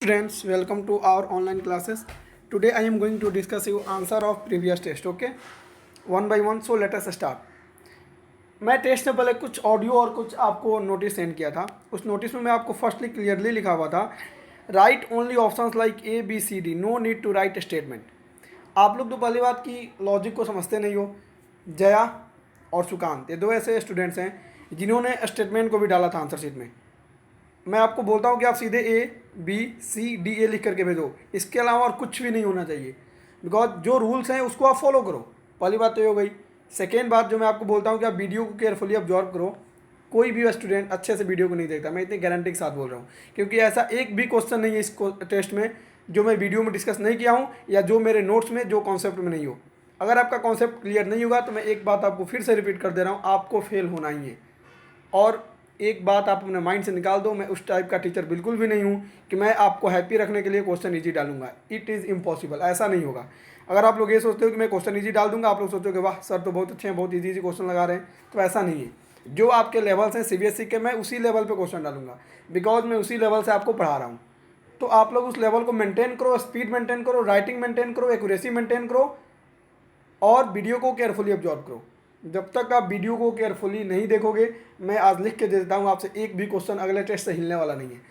Students, welcome to our online classes. Today I am going to discuss you answer of previous test. Okay, one by one. So let us start. मैं test से पहले कुछ audio और कुछ आपको notice send किया था. उस नोटिस में मैं आपको फर्स्टली क्लियरली लिखा हुआ था, write only options like A B C D, no need to write statement. आप लोग तो पहली बात की लॉजिक को समझते नहीं हो. जया और सुकांत ये दो ऐसे स्टूडेंट्स हैं जिन्होंने स्टेटमेंट को भी डाला था आंसर शीट में. मैं आपको बोलता हूँ कि आप सीधे ए बी सी डी ए लिख करके भेजो, इसके अलावा और कुछ भी नहीं होना चाहिए. बिकॉज जो रूल्स हैं उसको आप फॉलो करो. पहली बात तो ये हो गई. सेकेंड बात जो मैं आपको बोलता हूँ कि आप वीडियो को केयरफुली ऑब्जर्व करो. कोई भी स्टूडेंट अच्छे से वीडियो को नहीं देखता, मैं इतनी गारंटी के साथ बोल रहा हूँ, क्योंकि ऐसा एक भी क्वेश्चन नहीं है इस टेस्ट में जो मैं वीडियो में डिस्कस नहीं किया हूँ या जो मेरे नोट्स में जो कॉन्सेप्ट में नहीं हो. अगर आपका कॉन्सेप्ट क्लियर नहीं होगा तो मैं एक बात आपको फिर से रिपीट कर दे रहा हूँ, आपको फेल होना ही है. और एक बात आप अपने माइंड से निकाल दो, मैं उस टाइप का टीचर बिल्कुल भी नहीं हूँ कि मैं आपको हैप्पी रखने के लिए क्वेश्चन इजी डालूंगा. इट इज़ इम्पॉसिबल, ऐसा नहीं होगा. अगर आप लोग ये सोचते हो कि मैं क्वेश्चन इजी डाल दूंगा, आप लोग सोचोगे वाह सर तो बहुत अच्छे हैं, बहुत इजी क्वेश्चन लगा रहे हैं, तो ऐसा नहीं है. जो आपके लेवल्स हैं सीबीएसई के, मैं उसी लेवल पर क्वेश्चन डालूंगा, बिकॉज मैं उसी लेवल से आपको पढ़ा रहा हूँ. तो आप लोग उस लेवल को मेंटेन करो, स्पीड मेंटेन करो, राइटिंग मेंटेन करो, एक्यूरेसी मेंटेन करो और वीडियो को केयरफुली ऑब्जर्व करो. जब तक आप वीडियो को केयरफुली नहीं देखोगे, मैं आज लिख के दे देता हूँ आपसे एक भी क्वेश्चन अगले टेस्ट से हिलने वाला नहीं है.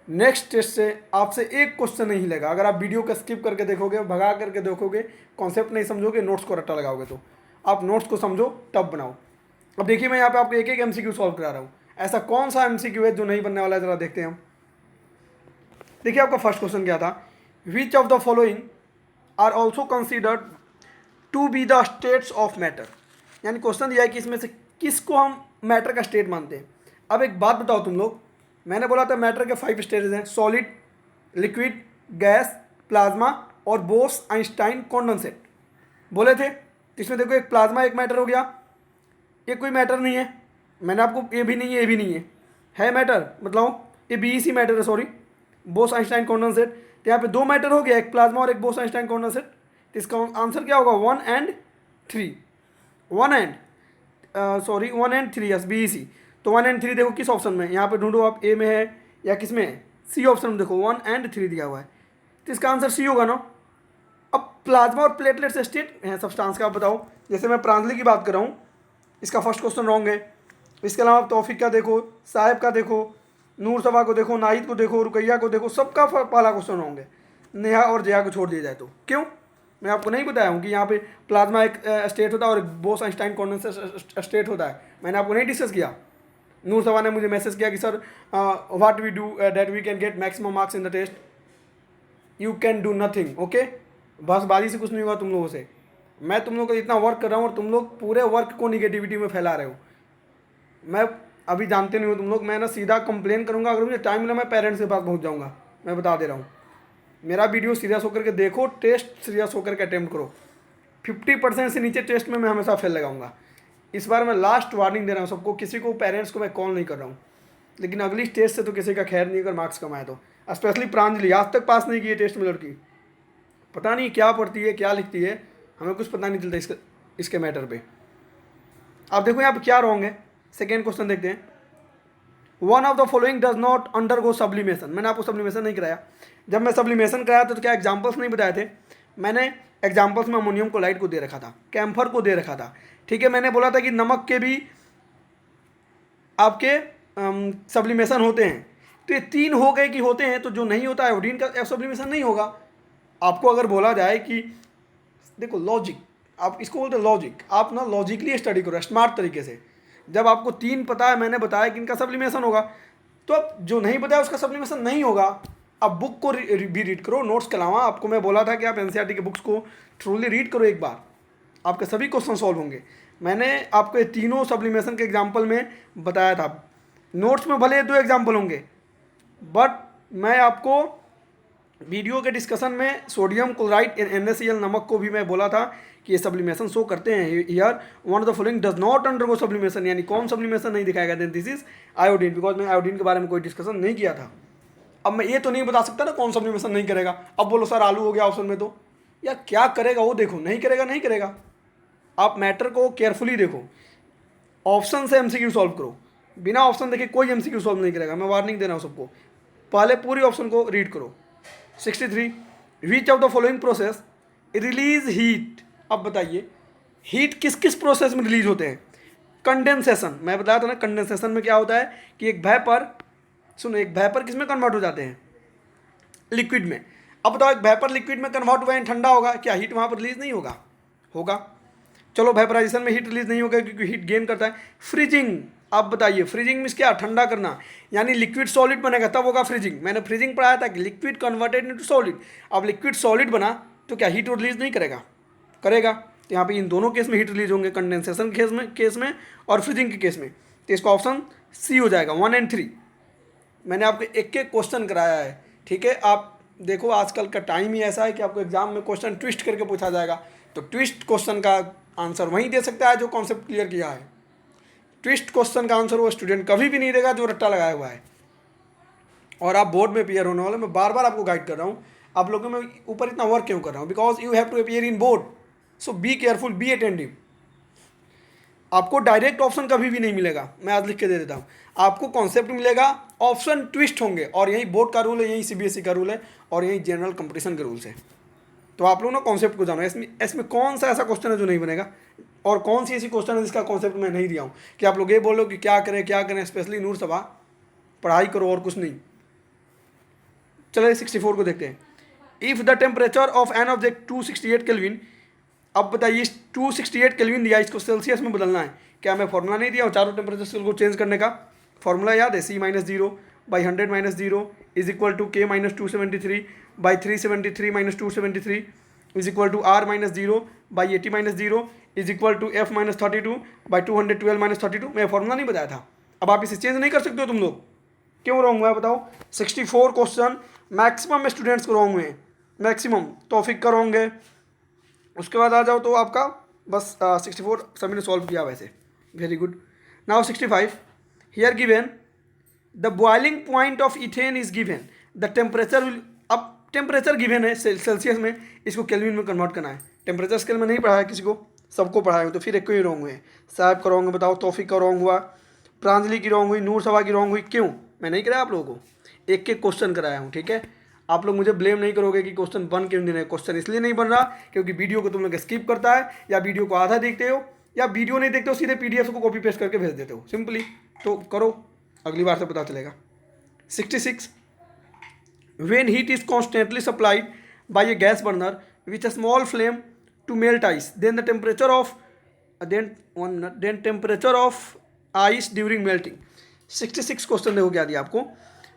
नेक्स्ट टेस्ट से आपसे एक क्वेश्चन नहीं हिलेगा. अगर आप वीडियो को स्किप करके देखोगे, भगा करके देखोगे, कॉन्सेप्ट नहीं समझोगे, नोट्स को रट्टा लगाओगे, तो आप नोट्स को समझो तब बनाओ. अब देखिए मैं यहाँ पे आपको एक एक एमसीक्यू सॉल्व करा रहा हूँ. ऐसा कौन सा एमसीक्यू है जो नहीं बनने वाला है, जरा देखते हैं हम. देखिए आपका फर्स्ट क्वेश्चन क्या था, which of the following are also considered to be the states of matter. यानी क्वेश्चन दिया है कि इसमें से किसको हम मैटर का स्टेट मानते हैं. अब एक बात बताओ तुम लोग, मैंने बोला था मैटर के 5 स्टेजेस हैं, सॉलिड, लिक्विड, गैस, प्लाज्मा और बोस आइंस्टाइन कॉन्डेंसेट बोले थे. तो इसमें देखो एक प्लाज्मा एक मैटर हो गया, ये कोई मैटर नहीं है. मैंने आपको ये भी नहीं है, ये भी नहीं है मैटर, मतलब ये बी सी मैटर है, सॉरी, बोस आइंस्टाइन कॉन्डेंसेट. तो यहाँ पे 2 मैटर हो गया, एक प्लाज्मा और एक बोस आइंस्टाइन कॉन्डेंसेट. तो इसका आंसर क्या होगा, 1 and 3. 1 and 3, yes B C. तो 1 and 3 देखो किस ऑप्शन में, यहाँ पे ढूंढो आप, ए में है या किस में है, सी ऑप्शन में देखो 1 and 3 दिया हुआ है. तो इसका आंसर सी होगा ना. अब प्लाज्मा और प्लेटलेट्स स्टेट हैं सब्सटेंस का, आप बताओ. जैसे मैं प्रांजलि की बात कर रहा हूँ, इसका फर्स्ट क्वेश्चन रॉन्ग है. इसके अलावा आप तौफीक का देखो, साहिब का देखो, नूर सभा को देखो, नाहिद को देखो, रुकैया को देखो, सबका पहला क्वेश्चन रॉन्ग है. नेहा और जया को छोड़ दिया जाए तो क्यों. मैं आपको नहीं बताया हूँ कि यहाँ पे प्लाज्मा एक स्टेट होता है और बोस आइंस्टाइन कॉन्डेंसेट स्टेट होता है. मैंने आपको नहीं डिस्कस किया. नूर सभा ने मुझे मैसेज किया कि sir what we do that we can get maximum marks in the test. You can do nothing. Okay, बसबाजी से कुछ नहीं होगा तुम लोगों से. मैं तुम लोगों को इतना वर्क कर रहा हूँ और तुम लोग पूरे वर्क को निगेटिविटी में फैला रहे हो. मैं अभी जानते नहीं हो तुम लोग, मैं ना सीधा कंप्लेन करूँगा. अगर मुझे टाइम मिला मैं पेरेंट्स के पास पहुँच जाऊँगा, मैं बता दे रहा हूँ. मेरा वीडियो सीरियस होकर के देखो, टेस्ट सीरियस होकर के अटेम्प्ट करो. 50% से नीचे टेस्ट में मैं हमेशा फेल लगाऊंगा. इस बार मैं लास्ट वार्निंग दे रहा हूँ सबको, किसी को पेरेंट्स को मैं कॉल नहीं कर रहा हूँ, लेकिन अगली टेस्ट से तो किसी का खैर नहीं अगर मार्क्स कमाए तो. स्पेशली प्रांजलि आज तक पास नहीं की है टेस्ट में लड़की. पता नहीं क्या पढ़ती है क्या लिखती है, हमें कुछ पता नहीं चलता इसके मैटर पर. आप देखो यहाँ पर क्या रॉन्ग है. सेकेंड क्वेश्चन देखते हैं, one of the following does not undergo sublimation. मैंने आपको सब्लिमेशन नहीं कराया. जब मैं सब्लिमेशन कराया तो क्या एग्जांपल्स नहीं बताए थे. मैंने एग्जांपल्स में अमोनियम क्लोराइड को दे रखा था, कैम्फर को दे रखा था, ठीक है. मैंने बोला था कि नमक के भी आपके सब्लिमेशन होते हैं. तो ये 3 हो गए कि होते हैं, तो जो नहीं होता आयोडीन का सब्लिमेशन नहीं होगा. आपको अगर बोला जाए कि देखो लॉजिक, आप इसको बोलते लॉजिक, आप ना लॉजिकली स्टडी करो स्मार्ट तरीके से. जब आपको 3 पता है, मैंने बताया कि इनका सब्लिमेशन होगा, तो अब जो नहीं बताया उसका सब्लिमेशन नहीं होगा. अब बुक को भी रीड करो नोट्स के अलावा. आपको मैं बोला था कि आप एनसीईआरटी के बुक्स को ट्रूली रीड करो, एक बार आपके सभी क्वेश्चन सॉल्व होंगे. मैंने आपको ये तीनों सब्लिमेशन के एग्जाम्पल में बताया था. नोट्स में भले 2 एग्जाम्पल होंगे, बट मैं आपको वीडियो के डिस्कशन में सोडियम क्लोराइड NaCl नमक को भी मैं बोला था कि ये सब्लिमेशन शो करते हैं. Here one of the following does not undergo sublimation, यानी कौन सब्लिमेशन नहीं दिखाएगा, then this is iodine, because मैंने आयोडीन के बारे में कोई डिस्कशन नहीं किया था. अब मैं ये तो नहीं बता सकता ना कौन सब्लिमेशन नहीं करेगा. अब बोलो सर आलू हो गया ऑप्शन में, तो यार क्या करेगा वो देखो, नहीं करेगा नहीं करेगा. आप मैटर को केयरफुली देखो, ऑप्शन से एमसीक्यू सॉल्व करो. बिना ऑप्शन देखे कोई एमसीक्यू सॉल्व नहीं करेगा. मैं वार्निंग दे रहा हूँ सबको. पहले पूरी ऑप्शन को रीड करो, 63, विच of the following process release heat. अब बताइए हीट किस किस प्रोसेस में रिलीज होते हैं। कंडेंसेशन, मैं बताया था ना, कंडेंसेशन में क्या होता है कि एक वेपर, सुनो, एक वेपर किस में कन्वर्ट हो जाते हैं, लिक्विड में। अब बताओ एक वेपर लिक्विड में कन्वर्ट हुआ है, ठंडा होगा, क्या हीट वहाँ पर रिलीज नहीं होगा? होगा। चलो वेपराइजेशन में हीट रिलीज नहीं होगा क्योंकि हीट गेन करता है। फ्रीजिंग, आप बताइए फ्रीजिंग मीन्स क्या? ठंडा करना, यानी लिक्विड सॉलिड बनेगा तब होगा फ्रीजिंग। मैंने फ्रीजिंग पढ़ाया था कि लिक्विड कन्वर्टेड इनटू सॉलिड। अब लिक्विड सॉलिड बना तो क्या हीट रिलीज नहीं करेगा? करेगा। तो यहाँ पे इन दोनों केस में हीट रिलीज होंगे, कंडेंसेशन केस में और फ्रीजिंग के केस में। तो इसका ऑप्शन सी हो जाएगा, 1 और 3। मैंने आपको एक एक क्वेश्चन कराया है, ठीक है। आप देखो आजकल का टाइम ही ऐसा है कि आपको एग्जाम में क्वेश्चन ट्विस्ट करके पूछा जाएगा, तो ट्विस्ट क्वेश्चन का आंसर वहीं दे सकता है जो कॉन्सेप्ट क्लियर किया है। ट्विस्ट क्वेश्चन का आंसर वो स्टूडेंट कभी भी नहीं देगा जो रट्टा लगाया हुआ है। और आप बोर्ड में अपीयर होने वाले, मैं बार बार आपको गाइड कर रहा हूँ। आप लोगों में ऊपर इतना वर्क क्यों कर रहा हूँ? Because you have to appear in board, so be careful, be attentive. आपको डायरेक्ट ऑप्शन कभी भी नहीं मिलेगा, मैं आज लिख के दे देता हूँ। आपको कॉन्सेप्ट मिलेगा, ऑप्शन ट्विस्ट होंगे, और यही बोर्ड का रूल है, यही सीबीएसई का रूल है, और यही जनरल कंपटीशन के रूल्स है। तो आप लोग ना कॉन्सेप्ट को जानो। इसमें कौन सा ऐसा क्वेश्चन है जो नहीं बनेगा, और कौन सी ऐसी क्वेश्चन है जिसका कॉन्सेप्ट मैं नहीं दिया हूँ कि आप लोग ये बोलो कि क्या करें, स्पेशली नूर सभा पढ़ाई करो और कुछ नहीं। चलिए 64 को देखते हैं। If the temperature of an object 268 kelvin, अब बताइए 268 केल्विन दिया, इसको सेल्सियस में बदलना है। क्या मैं फॉर्मूला नहीं दिया हूँ चारों टेम्परेचर को चेंज करने का? फॉर्मूला याद है, C-0/100-0 is equal to K-273/373 is equal to R-0/80-0 is equal to F-32/212-32। मैं फॉर्मूला नहीं बताया था। अब आप इसे चेंज नहीं कर सकते हो तुम लोग। क्यों रॉन्ग हुआ है बताओ? 64 क्वेश्चन मैक्सिमम स्टूडेंट्स को रॉन्ग हुए, मैक्सिमम। तौफीक का रॉन्ग है। उसके बाद आ जाओ तो आपका बस 64 सभी ने सॉल्व किया वैसे, very good. Now 65, here given the boiling point of ethane is given, the temperature will. अब टेम्परेचर गिवन है सेल्सियस में, इसको केल्विन में कन्वर्ट करना है। टेम्परेचर स्केल में नहीं पढ़ाया किसी को, सबको पढ़ाया हूँ, तो फिर एक को ही रॉन्ग हुए। साहब का रॉन्ग है, बताओ। तौफीक का रॉन्ग हुआ, प्रांजलि की रॉन्ग हुई, नूर सभा की रॉन्ग हुई। क्यों? मैं नहीं कराया आप लोगों को, एक एक क्वेश्चन कराया हूँ, ठीक है। आप लोग मुझे ब्लेम नहीं करोगे कि क्वेश्चन बन क्यों नहीं रहे। क्वेश्चन इसलिए नहीं बन रहा क्योंकि वीडियो को तुम लोग स्किप करता है, या वीडियो को आधा देखते हो, या वीडियो नहीं देखते हो, सीधे पीडीएफ को कॉपी पेस्ट करके भेज देते हो, सिंपली। तो करो, अगली बार से पता चलेगा। 66, when heat is constantly supplied by a gas burner with a small flame to melt ice, then the temperature of ice during melting। 66 question देखो क्या दिया आपको,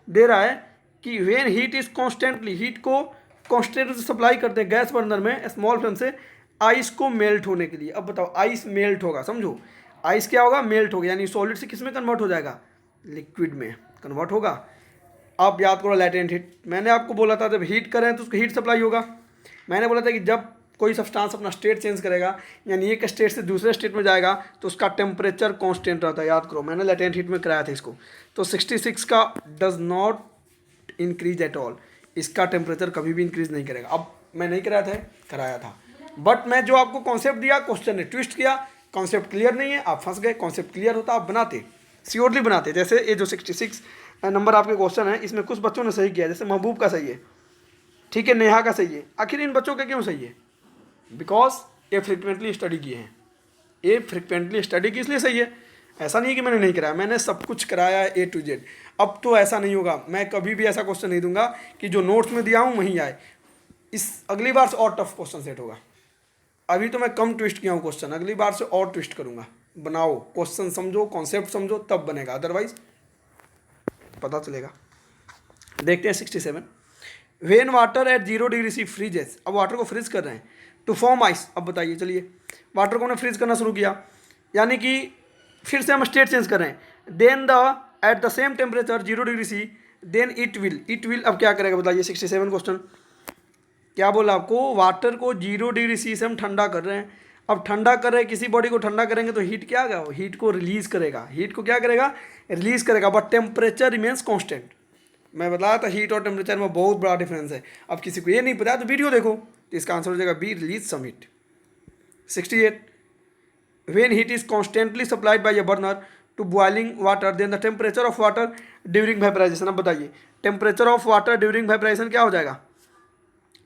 दे रहा है कि when heat is constantly, heat को कॉन्स्टेंटली सप्लाई करते हैं गैस बर्नर में स्मॉल फ्लेम से आइस को मेल्ट होने के लिए। अब बताओ आइस मेल्ट होगा, समझो आइस क्या होगा? मेल्ट होगा, यानी सॉलिड से किस में कन्वर्ट हो जाएगा? लिक्विड में कन्वर्ट होगा। आप याद करो लैटेंट हीट, मैंने आपको बोला था जब हीट करें तो उसको हीट सप्लाई होगा। मैंने बोला था कि जब कोई सब्सटेंस अपना स्टेट चेंज करेगा, यानी एक स्टेट से दूसरे स्टेट में जाएगा, तो उसका टेम्परेचर कांस्टेंट रहता है। याद करो, मैंने लैटेंट हीट में कराया था इसको। तो 66 का does not increase at all, इसका टेम्परेचर कभी भी इंक्रीज नहीं करेगा। अब मैं नहीं कराया था, बट मैं जो आपको कॉन्सेप्ट दिया, क्वेश्चन ने ट्विस्ट किया, कॉन्सेप्ट क्लियर नहीं है, आप फंस गए। कॉन्सेप्ट क्लियर होता आप बनाते, श्योरली बनाते। जैसे ये जो 66 नंबर आपके क्वेश्चन है, इसमें कुछ बच्चों ने सही किया, जैसे महबूब का सही है, ठीक है, नेहा का सही है। आखिर इन बच्चों का क्यों सही है? बिकॉज ये फ्रिक्वेंटली स्टडी किए हैं। ये फ्रिक्वेंटली स्टडी की इसलिए सही है। ऐसा नहीं है कि मैंने नहीं कराया, मैंने सब कुछ कराया है A to Z। अब तो ऐसा नहीं होगा, मैं कभी भी ऐसा क्वेश्चन नहीं दूंगा कि जो नोट्स में दिया हूँ वहीं आए। इस अगली बार से और टफ क्वेश्चन सेट होगा। अभी तो मैं कम ट्विस्ट किया हूँ क्वेश्चन, अगली बार से और ट्विस्ट करूँगा। बनाओ, क्वेश्चन समझो, कॉन्सेप्ट समझो, तब बनेगा, अदरवाइज पता चलेगा। देखते हैं 67, when water at 0 degree C freezes. अब वाटर को फ्रीज कर रहे हैं टू फॉर्म आइस। अब बताइए, चलिए वाटर को हमने फ्रीज करना शुरू किया, यानी कि फिर से हम स्टेट चेंज कर रहे हैं। Then at the same temperature 0 degree C, then it will अब क्या करेगा बताइए। 67 क्वेश्चन क्या बोला आपको? वाटर को 0 डिग्री सी से हम ठंडा कर रहे हैं। अब ठंडा कर रहे हैं, किसी बॉडी को ठंडा करेंगे तो हीट क्या आएगा? हीट को रिलीज करेगा। हीट को क्या करेगा? रिलीज करेगा, बट टेम्परेचर रिमेंस कांस्टेंट। मैं बताया था हीट और टेम्परेचर में बहुत बड़ा डिफरेंस है। अब किसी को ये नहीं पता तो वीडियो देखो, तो इसका आंसर हो जाएगा B, release some heat. 68, when heat is constantly supplied by a burner to boiling water, then the temperature of water during vaporization। अब बताइए temperature of water during vaporization क्या हो जाएगा?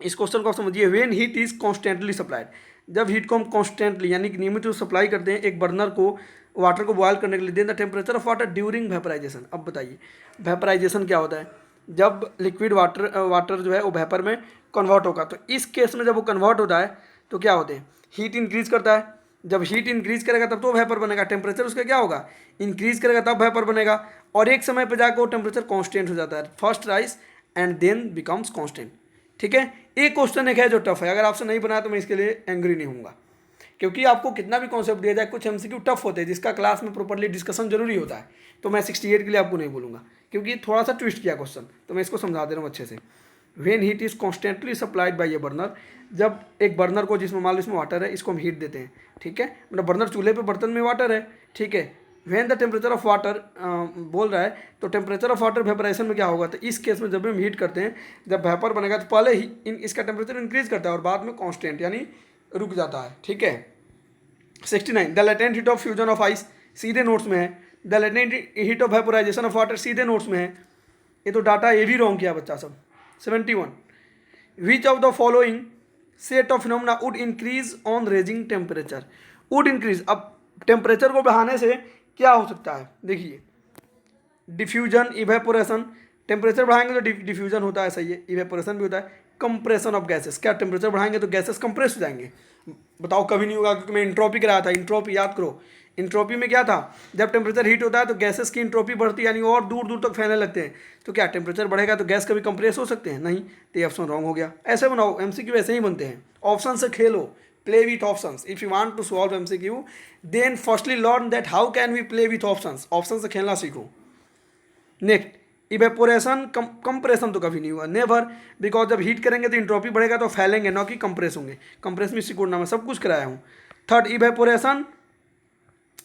इस क्वेश्चन को आप समझिए, when heat is constantly supplied, जब हीट को हम कॉन्स्टेंटली यानी कि नियमित रूप से सप्लाई करते हैं एक बर्नर को वाटर को बॉयल करने के लिए, then the temperature of water during vaporization. अब बताइए वेपराइजेशन क्या होता है, जब लिक्विड वाटर जो है वो वेपर में कन्वर्ट होगा, तो इस केस में जब वो कन्वर्ट होता है तो क्या होते हैं, हीट इंक्रीज करता है, जब हीट इंक्रीज करेगा तब तो वेपर बनेगा, टेम्परेचर उसका क्या होगा, इंक्रीज करेगा तब वेपर बनेगा, और एक समय पर जाकर वो टेम्परेचर कांस्टेंट हो जाता है, first rise and then becomes constant. ठीक है, एक क्वेश्चन एक है जो टफ है, अगर आपसे नहीं बनाया तो मैं इसके लिए एंग्री नहीं हूँगा, क्योंकि आपको कितना भी कॉन्सेप्ट दिया जाए कुछ एमसीक्यू टफ होते हैं जिसका क्लास में प्रॉपर्ली डिस्कशन जरूरी होता है, तो मैं 68 के लिए आपको नहीं बोलूँगा क्योंकि थोड़ा सा ट्विस्ट किया क्वेश्चन, तो मैं इसको समझा दे रहा हूँ अच्छे से। When heat is constantly supplied by A burner, जब एक बर्नर को जिसमें मान लो इसमें वाटर है इसको हम हीट देते हैं, ठीक है, मतलब बर्नर चूल्हे पे बर्तन में वाटर है, ठीक है, when the temperature of water बोल रहा है, तो टेम्परेचर ऑफ वाटर वेपराइजेशन में क्या होगा, तो इस केस में जब हम हीट करते हैं जब वेपर बनेगा तो पहले ही इसका टेम्परेचर इंक्रीज करता है और बाद में कांस्टेंट यानी रुक जाता है। ठीक है, 69 the latent heat of fusion of ice, सीधे नोट्स में है, the latent heat of vaporisation of water, सीधे नोट्स में है, ये तो डाटा ये भी रॉन्ग किया बच्चा सब। 71 विच of the following set of phenomena would increase on raising temperature, would increase, अब टेम्परेचर को बढ़ाने से क्या हो सकता है, देखिए डिफ्यूजन, इवेपोरेशन, टेम्परेचर बढ़ाएंगे तो डिफ्यूजन होता है, सही है, इवेपोरेशन भी होता है, कंप्रेशन ऑफ गैसेस, क्या टेम्परेचर बढ़ाएंगे तो गैसेस कंप्रेस हो जाएंगे, बताओ कभी नहीं होगा, क्योंकि मैं इंट्रोपी कराया था, इंट्रोपी याद करो, इंट्रोपी में क्या था, जब टेम्परेचर हीट होता है तो गैसेस की इंट्रोपी बढ़ती है यानी और दूर दूर तक फैलने लगते हैं, तो क्या टेम्परेचर बढ़ेगा तो गैस कभी कंप्रेस हो सकते हैं, नहीं, तो ये ऑप्शन रॉन्ग हो गया। ऐसे बनाओ एमसीक्यू ऐसे ही बनते हैं, ऑप्शन से खेलो, play with options, if you want to solve MCQ then firstly learn that how can we play with options, option से खेलना सीखो। नेक्स्ट इवेपोरेशन, कंप्रेशन तो कभी नहीं हुआ, नेवर, बिकॉज जब हीट करेंगे तो इंट्रोपी बढ़ेगा तो फैलेंगे ना कि कंप्रेस होंगे, कंप्रेस में सिकुड़ना, मैं सब कुछ कराया हूँ। Third evaporation,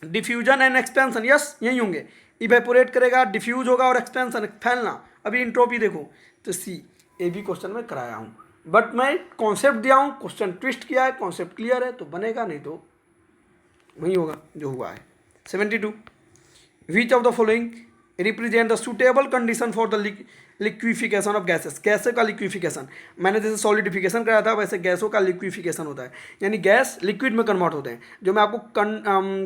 diffusion and expansion, yes यही होंगे, इवेपोरेट करेगा, डिफ्यूज होगा और एक्सपेंशन फैलना, अभी इंट्रोपी देखो, तो सी ये भी क्वेश्चन में कराया हूँ, बट मैं कॉन्सेप्ट दिया हूँ, क्वेश्चन ट्विस्ट किया है, कॉन्सेप्ट क्लियर है तो बनेगा, नहीं तो वही होगा जो हुआ है। 72 विच of the following represent the suitable condition for the liquefaction of gases, गैसों का लिक्विफिकेशन, मैंने जैसे सॉलिडिफिकेशन कराया था वैसे गैसों का लिक्विफिकेशन होता है, यानी गैस लिक्विड में कन्वर्ट होते हैं, जो मैं आपको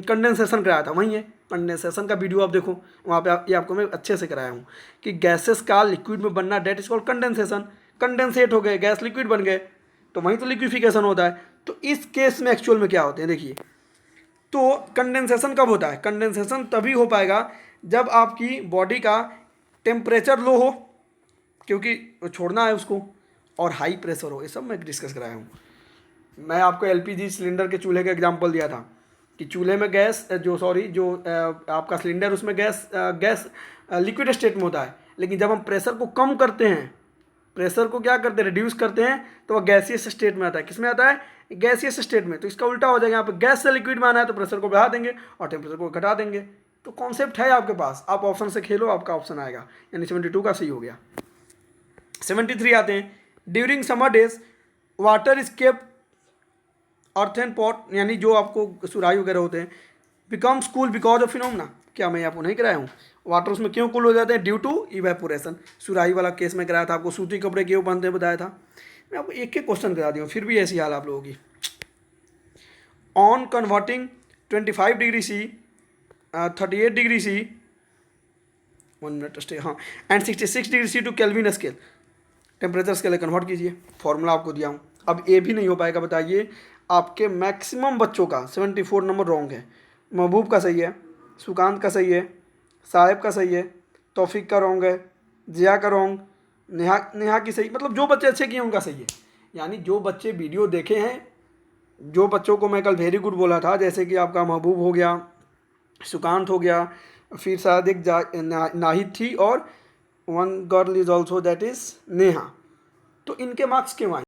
कंडेंसेशन कराया था वही है, कंडेंसेशन का वीडियो आप देखो वहाँ पे ये आपको मैं अच्छे से कराया हूँ कि गैसेस का लिक्विड में बनना, that is called condensation, condensate हो गए गैस लिक्विड बन गए, तो वहीं तो लिक्विफिकेशन होता है। तो इस केस में एक्चुअल में क्या होते हैं देखिए, तो कंडेंसेशन कब होता है, कंडेंसेशन तभी हो पाएगा जब आपकी बॉडी का टेम्परेचर लो हो, क्योंकि छोड़ना है उसको, और हाई प्रेशर हो, ये सब मैं डिस्कस कराया हूँ। मैं आपको एलपीजी सिलेंडर के चूल्हे का एग्जांपल दिया था कि चूल्हे में गैस जो आपका सिलेंडर उसमें गैस लिक्विड स्टेट में होता है, लेकिन जब हम प्रेशर को कम करते हैं, प्रेशर को क्या करते हैं, रिड्यूस करते हैं, तो वह गैसियस स्टेट में आता है, किस में आता है, गैसियस स्टेट में, तो इसका उल्टा हो जाएगा, यहाँ पे गैस से लिक्विड में आना है तो प्रेशर को बढ़ा देंगे और टेम्परेचर को घटा देंगे, तो कॉन्सेप्ट है आपके पास, आप ऑप्शन से खेलो, आपका ऑप्शन आएगा, यानी 72 का सही हो गया। 73 आते हैं, during summer days water is kept earthen pot, यानी जो आपको सुराही वगैरह होते हैं, becomes cool because of phenomena, क्या मैं आपको नहीं कराया हूँ, वाटर उसमें क्यों कूल हो जाते हैं, ड्यू टू इवेपोरेशन, सुराही वाला केस में कराया था आपको, सूती कपड़े क्यों बनते हैं बताया था, मैं आपको एक एक क्वेश्चन करा दिया, फिर भी ऐसी हाल आप लोगों की। On converting 25 degree C 38 degree C 1 minute stay, हाँ, and 66 degree C to Kelvin scale, temperature scale convert कीजिए, फॉर्मूला आपको दिया हूँ। अब ये भी नहीं हो पाएगा, बताइए आपके मैक्सिमम बच्चों का 74 नंबर रॉन्ग है, महबूब का सही है, सुकांत का सही है, साहिब का सही है, तौफीक का रॉन्ग है, जिया का रॉन्ग, नेहा की सही, मतलब जो बच्चे अच्छे किए उनका सही है, यानी जो बच्चे वीडियो देखे हैं, जो बच्चों को मैं कल वेरी गुड बोला था, जैसे कि आपका महबूब हो गया, सुकांत हो गया, फिर शायद एक नाहिद थी, और one girl is also that is Neha, तो इनके मार्क्स क्यों आए।